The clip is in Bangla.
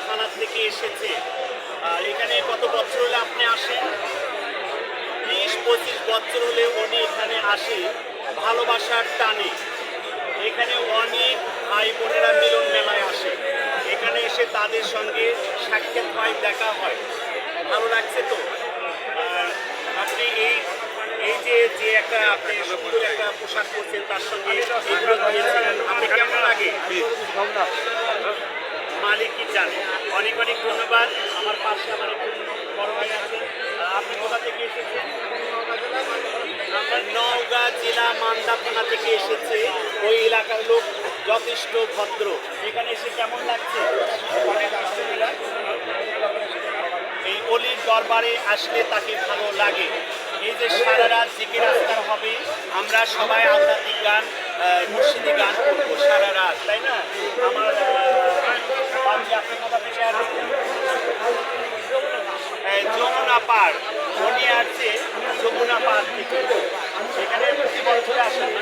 থানা থেকে এসেছে। এখানে কত বছর হলে আপনি আসেন? 20-25 বছর হলে উনি এখানে আসে ভালোবাসার টানে। এখানে অনেক ভাই বোনেরা মিলন মেলায় আসে। এখানে এসে তাদের সঙ্গে সাক্ষাৎ হয়, দেখা হয়। ভালো লাগছে তো? আর আপনি এই এই যে যে একটা আপনি সুন্দর একটা পোশাক পরছেন তার সঙ্গে এগুলো দিয়েছেন, আপনি কেমন লাগে? মালিক কি জানে। অনেক অনেক ধন্যবাদ। আমার পাশে আমার একটু বড় ভাই আছেন। আপনি কোথা থেকে এসেছেন? আমরা নওগাঁ জেলা মান্দা থানা থেকে এসেছে। ওই এলাকার লোক যথেষ্ট ভদ্র। এখানে এসে কেমন লাগছে? এই অলির দরবারে আসলে তাকে ভালো লাগে। এই যে সারা রাত জিকির আজকার হবে, আমরা সবাই আধ্যাত্মিক গান, মুর্শিদি গান করবো সারা রাত, তাই না? আমার ভাবছি আপনি কোথা থেকে আসছেন? যমুনা পার, উনি আসছে যমুনা পার থেকে। এখানে প্রতি বছরে আসেন না?